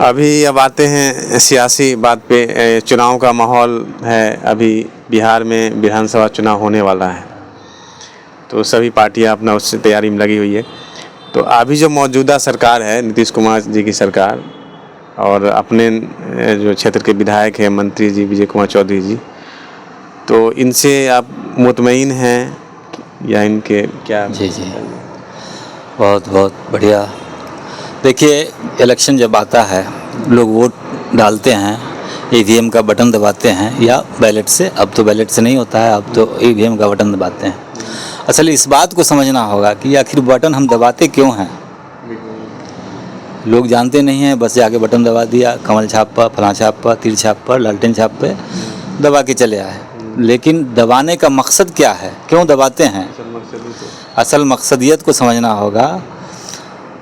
अभी अब आते हैं सियासी बात पे। चुनाव का माहौल है, अभी बिहार में विधानसभा चुनाव होने वाला है, तो सभी पार्टियां अपना उससे तैयारी में लगी हुई है। तो अभी जो मौजूदा सरकार है, नीतीश कुमार जी की सरकार, और अपने जो क्षेत्र के विधायक हैं, मंत्री जी विजय कुमार चौधरी जी, तो इनसे आप मुतमईन हैं या इनके क्या? जी जी, बहुत बहुत बढ़िया। देखिए, इलेक्शन जब आता है, लोग वोट डालते हैं, ईवीएम का बटन दबाते हैं या बैलेट से। अब तो बैलेट से नहीं होता है, अब तो ईवीएम का बटन दबाते हैं। असल इस बात को समझना होगा कि आखिर बटन हम दबाते क्यों हैं। लोग जानते नहीं हैं, बस जाके बटन दबा दिया, कमल छाप पर, फलां छाप पर, तीर छाप पर, लालटेन छाप पे दबा के चले आए। लेकिन दबाने का मकसद क्या है, क्यों दबाते हैं? असल मकसदियत को समझना होगा।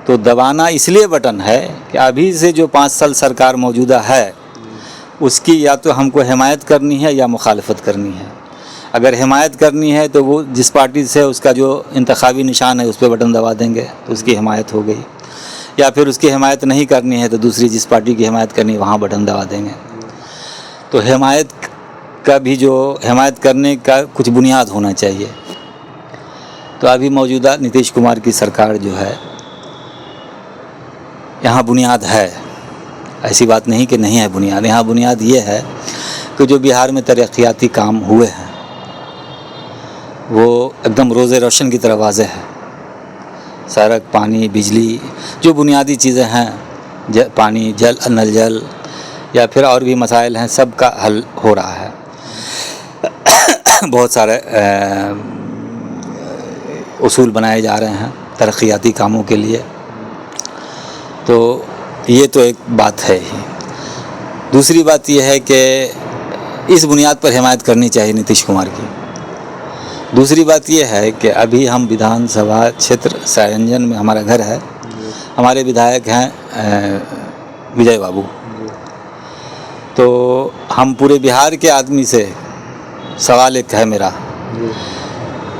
तो दबाना इसलिए बटन है कि अभी से जो 5 साल सरकार मौजूदा है, उसकी या तो हमको हिमायत करनी है या मुखालफत करनी है। अगर हिमायत करनी है तो वो जिस पार्टी से उसका जो इंतखाबी निशान है उस पर बटन दबा देंगे तो उसकी हिमायत हो गई। या फिर उसकी हिमायत नहीं करनी है तो दूसरी जिस पार्टी की हिमायत करनी है वहाँ बटन दबा देंगे। तो हिमायत का भी जो हिमायत करने का कुछ बुनियाद होना चाहिए। तो अभी मौजूदा नीतीश कुमार की सरकार जो है, यहाँ बुनियाद है, ऐसी बात नहीं कि नहीं है बुनियाद। यहाँ बुनियाद ये है कि जो बिहार में तरक्याती काम हुए हैं वो एकदम रोज़े रोशन की तरह वाज़ेह है। सड़क, पानी, बिजली, जो बुनियादी चीज़ें हैं, पानी, जल, नल जल या फिर और भी मसाइल हैं, सब का हल हो रहा है। बहुत सारे उसूल बनाए जा रहे हैं तरक्याती कामों के लिए। तो ये तो एक बात है ही। दूसरी बात यह है कि इस बुनियाद पर हिमायत करनी चाहिए नीतीश कुमार की। दूसरी बात यह है कि अभी हम विधानसभा क्षेत्र सायंजन में हमारा घर है, हमारे विधायक हैं विजय बाबू। तो हम पूरे बिहार के आदमी से सवाल एक है मेरा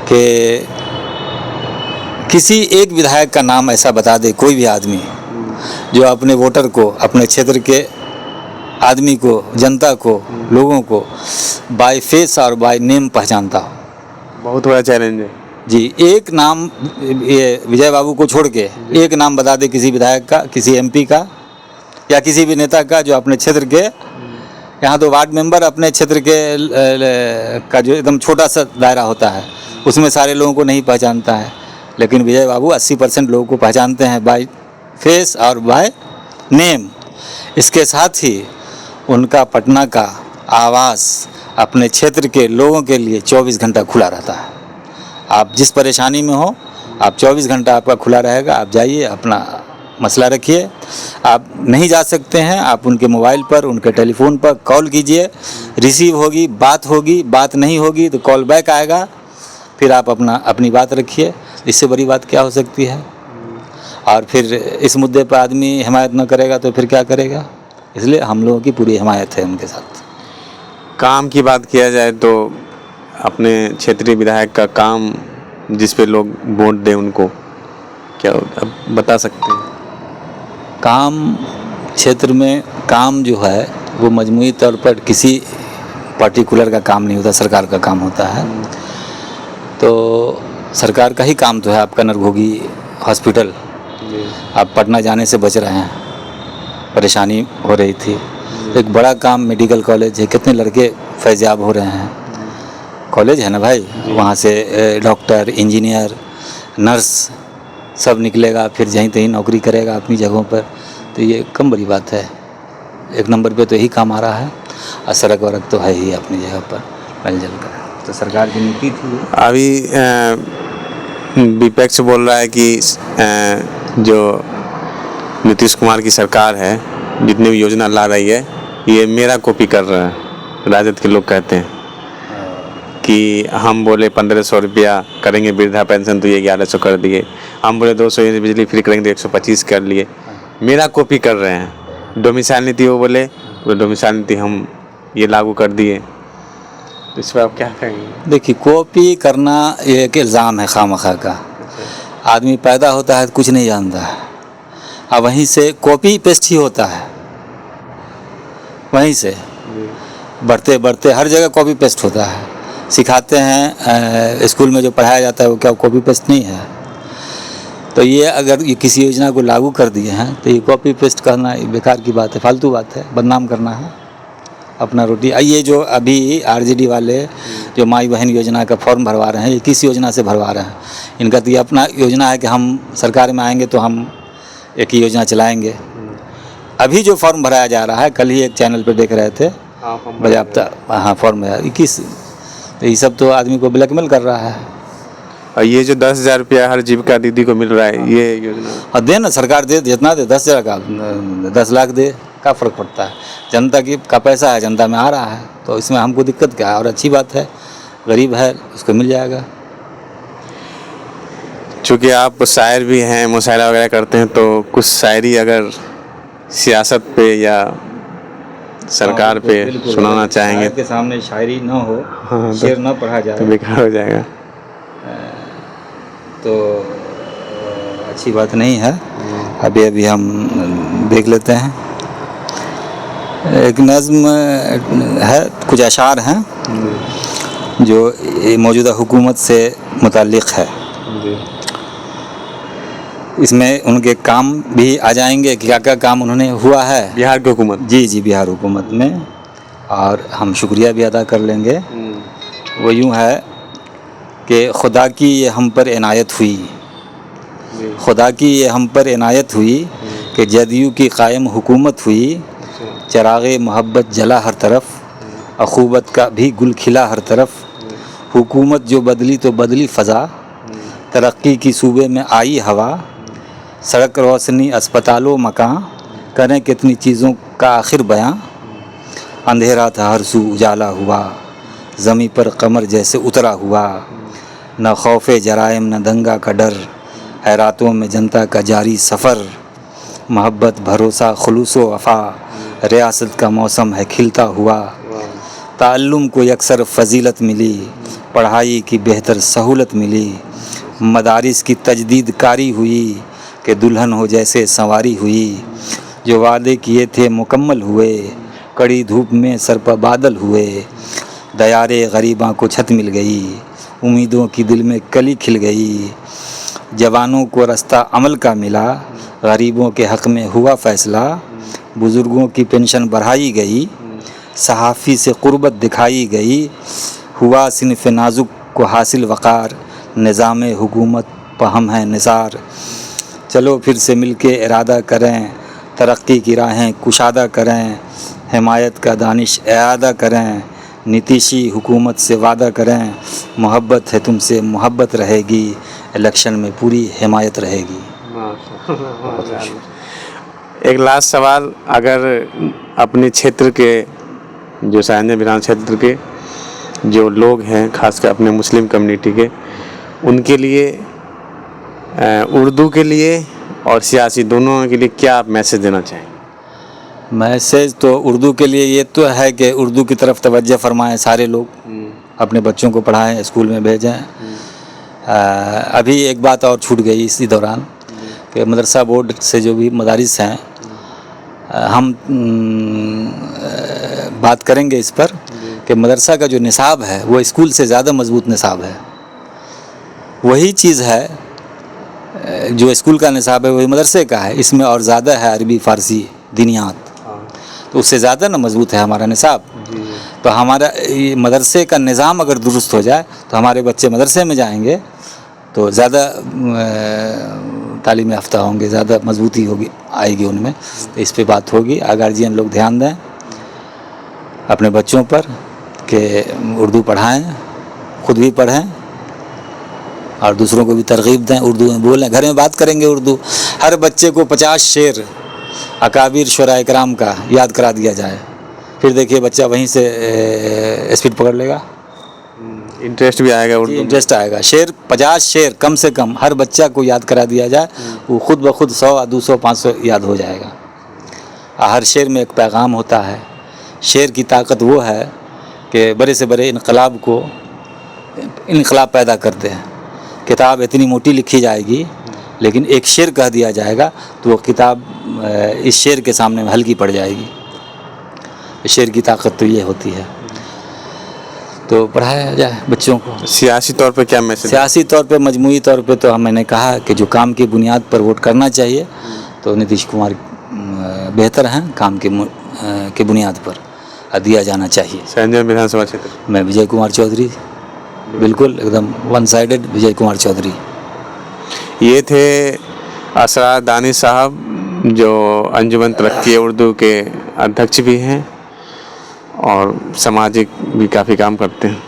कि किसी एक विधायक का नाम ऐसा बता दे, कोई भी आदमी जो अपने वोटर को, अपने क्षेत्र के आदमी को, जनता को, लोगों को बाय फेस और बाय नेम पहचानता हो। बहुत बड़ा चैलेंज है जी। एक नाम, ये विजय बाबू को छोड़ के एक नाम बता दे किसी विधायक का, किसी एमपी का या किसी भी नेता का जो अपने क्षेत्र के, यहाँ तो वार्ड मेंबर अपने क्षेत्र के का जो एकदम छोटा सा दायरा होता है उसमें सारे लोगों को नहीं पहचानता है, लेकिन विजय बाबू 80% लोगों को पहचानते हैं बाय फेस और बाय नेम। इसके साथ ही उनका पटना का आवास अपने क्षेत्र के लोगों के लिए 24 घंटा खुला रहता है। आप जिस परेशानी में हो, आप 24 घंटा आपका खुला रहेगा। आप जाइए, अपना मसला रखिए। आप नहीं जा सकते हैं, आप उनके मोबाइल पर, उनके टेलीफोन पर कॉल कीजिए, रिसीव होगी, बात होगी। बात नहीं होगी तो कॉल बैक आएगा, फिर आप अपनी बात रखिए। इससे बड़ी बात क्या हो सकती है। और फिर इस मुद्दे पर आदमी हिमायत न करेगा तो फिर क्या करेगा। इसलिए हम लोगों की पूरी हिमायत है उनके साथ। काम की बात किया जाए तो अपने क्षेत्रीय विधायक का काम, जिस पे लोग वोट दें उनको, क्या अब बता सकते हैं? काम क्षेत्र में काम जो है वो मजमूई तौर पर किसी पर्टिकुलर का काम नहीं होता, सरकार का काम होता है। तो सरकार का ही काम तो है आपका नरघोगी हॉस्पिटल। आप पटना जाने से बच रहे हैं, परेशानी हो रही थी। एक बड़ा काम मेडिकल कॉलेज है, कितने लड़के फैज़याब हो रहे हैं। कॉलेज है ना भाई, वहाँ से डॉक्टर, इंजीनियर, नर्स सब निकलेगा, फिर जहीं तहीं नौकरी करेगा अपनी जगहों पर। तो ये कम बड़ी बात है। एक नंबर पे तो यही काम आ रहा है। और सड़क वड़क तो है ही अपनी जगह पर, नल जल का तो सरकार की नीति थी। अभी विपक्ष बोल रहा है कि जो नीतीश कुमार की सरकार है, जितनी भी योजना ला रही है, ये मेरा कॉपी कर रहा है। राजद के लोग कहते हैं कि हम बोले 1500 रुपया करेंगे वृद्धा पेंशन तो ये 1100 कर दिए, हम बोले 200 यूनिट बिजली फ्री करेंगे तो 125 कर लिए। मेरा कॉपी कर रहे हैं। डोमिसाइल नीति वो बोले डोमिसाइल नीति हम ये लागू कर दिए। तो इस पर आप क्या कहेंगे? देखिए, कॉपी करना ये एक इल्ज़ाम है खामखा का। आदमी पैदा होता है तो कुछ नहीं जानता है। और वहीं से कॉपी पेस्ट ही होता है, वहीं से बढ़ते बढ़ते हर जगह कॉपी पेस्ट होता है। सिखाते हैं स्कूल में जो पढ़ाया जाता है वो क्या कॉपी पेस्ट नहीं है। तो ये अगर ये किसी योजना को लागू कर दिए हैं तो ये कॉपी पेस्ट करना बेकार की बात है, फालतू बात है, बदनाम करना है अपना रोटी। ये जो अभी आरजेडी वाले जो माई बहन योजना का फॉर्म भरवा रहे हैं, ये किस योजना से भरवा रहे हैं? इनका तो ये अपना योजना है कि हम सरकार में आएंगे तो हम एक ही योजना चलाएंगे। अभी जो फॉर्म भराया जा रहा है, कल ही एक चैनल पर देख रहे थे, बाज़ाब्ता हाँ फॉर्म है 21, तो ये सब तो आदमी को ब्लैकमेल कर रहा है। और ये जो 10,000 रुपया हर जीविका दीदी को मिल रहा है, ये योजना और दे ना, सरकार दे, जितना दे 10,000 का 10 लाख दे, क्या फ़र्क पड़ता है? जनता का पैसा है, जनता में आ रहा है, तो इसमें हमको दिक्कत क्या है? और अच्छी बात है, गरीब है उसको मिल जाएगा। चूँकि आप शायर भी हैं, मुशायरा वगैरह करते हैं, तो कुछ शायरी अगर सियासत पे या सरकार पे सुनाना चाहेंगे के सामने शायरी ना हो, हाँ, शेर ना पढ़ा तो जाए बेकार हो जाएगा। तो अच्छी बात नहीं है। अभी हम देख लेते हैं, एक नज़्म है, कुछ अशार हैं जो मौजूदा हुकूमत से मुताल्लिक़ है। इसमें उनके काम भी आ जाएंगे, क्या क्या काम उन्होंने हुआ है बिहार की हुकूमत, जी बिहार हुकूमत में, और हम शुक्रिया भी अदा कर लेंगे। वो यूँ है कि खुदा की ये हम पर इनायत हुई, खुदा की ये हम पर इनायत हुई कि जदयू की कायम हुकूमत हुई, चराग़े मोहब्बत जला हर तरफ, अख़ूबत का भी गुल खिला हर तरफ, हुकूमत जो बदली तो बदली फ़ज़ा, तरक्की की सूबे में आई हवा, सड़क रोशनी अस्पतालों मकां, करें कितनी चीज़ों का आखिर बयां, अंधेरा था हर सू उजाला हुआ, ज़मीं पर कमर जैसे उतरा हुआ, न खौफ़े जराइम न दंगा का डर, है रातों में जनता का जारी सफ़र, मोहब्बत भरोसा खुलूस व वफ़ा, रियासत का मौसम है खिलता हुआ, ताल्लुम को यकसर फ़जीलत मिली, पढ़ाई की बेहतर सहूलत मिली, मदारिस की तजदीद कारी हुई कि दुल्हन हो जैसे संवारी हुई, जो वादे किए थे मुकम्मल हुए, कड़ी धूप में सर पर बादल हुए, दयारे गरीबां को छत मिल गई, उम्मीदों की दिल में कली खिल गई, जवानों को रास्ता अमल का मिला, गरीबों के हक़ में हुआ फ़ैसला, बुज़ुर्गों की पेंशन बढ़ाई गई, सहाफ़ी से क़ुर्बत दिखाई गई, हुआ सिनफ़ नाजुक को हासिल वक़ार, निज़ाम हुकूमत पर हम हैं निसार, चलो फिर से मिल के इरादा करें, तरक्की की राहें कुशादा करें, हिमायत का दानिश इआदा करें, नीतीशी हुकूमत से वादा करें, मोहब्बत है तुमसे मोहब्बत रहेगी, इलेक्शन में पूरी हिमायत रहेगी। एक लास्ट सवाल, अगर अपने क्षेत्र के जो सायंजा विधान क्षेत्र के जो लोग हैं, खासकर अपने मुस्लिम कम्युनिटी के, उनके लिए उर्दू के लिए और सियासी दोनों के लिए क्या आप मैसेज देना चाहेंगे? मैसेज तो उर्दू के लिए ये तो है कि उर्दू की तरफ तवज्जो फरमाएं, सारे लोग अपने बच्चों को पढ़ाएं, स्कूल में भेजें। अभी एक बात और छूट गई इसी दौरान कि मदरसा बोर्ड से जो भी मदारिस हैं, हम बात करेंगे इस पर कि मदरसा का जो निसाब है वो स्कूल से ज़्यादा मजबूत निसाब है। वही चीज़ है जो स्कूल का निसाब है वही मदरसे का है, इसमें और ज़्यादा है अरबी फ़ारसी दीनियात, तो उससे ज़्यादा ना मजबूत है हमारा निसाब। तो हमारा ये मदरसे का निज़ाम अगर दुरुस्त हो जाए तो हमारे बच्चे मदरसे में जाएंगे तो ज़्यादा तालीम याफ्ता होंगे, ज़्यादा मजबूती होगी आएगी उनमें। तो इस पे बात होगी, गार्जियन लोग ध्यान दें अपने बच्चों पर कि उर्दू पढ़ाएं, ख़ुद भी पढ़ें और दूसरों को भी तरगीब दें, उर्दू में बोलें, घर में बात करेंगे उर्दू। हर बच्चे को 50 शेर अकाबिर शुरा इकराम का याद करा दिया जाए, फिर देखिए बच्चा वहीं से स्पीड पकड़ लेगा, इंटरेस्ट भी आएगा उर्दू, इंटरेस्ट आएगा। 50 शेर कम से कम हर बच्चा को याद करा दिया जाए, वो खुद ब खुद 100, 200, 500 याद हो जाएगा। हर शेर में एक पैगाम होता है। शेर की ताकत वो है कि बड़े से बड़े इनकलाब को इनकलाब पैदा करते हैं। किताब इतनी मोटी लिखी जाएगी लेकिन एक शेर कह दिया जाएगा तो वो किताब इस शेर के सामने हल्की पड़ जाएगी। शेर की ताकत तो ये होती है। तो पढ़ाया जाए बच्चों को। सियासी तौर पे क्या मैसेज? सियासी तौर पे, मजमूई तौर पे तो मैंने कहा कि जो काम की बुनियाद पर वोट करना चाहिए तो नीतीश कुमार बेहतर हैं, काम के बुनियाद पर दिया जाना चाहिए। संजय विधानसभा क्षेत्र मैं विजय कुमार चौधरी, बिल्कुल एकदम वन साइडेड विजय कुमार चौधरी। ये थे असरार दानिश साहब, जो अंजुमन तरक्की उर्दू के अध्यक्ष भी हैं और सामाजिक भी काफ़ी काम करते हैं।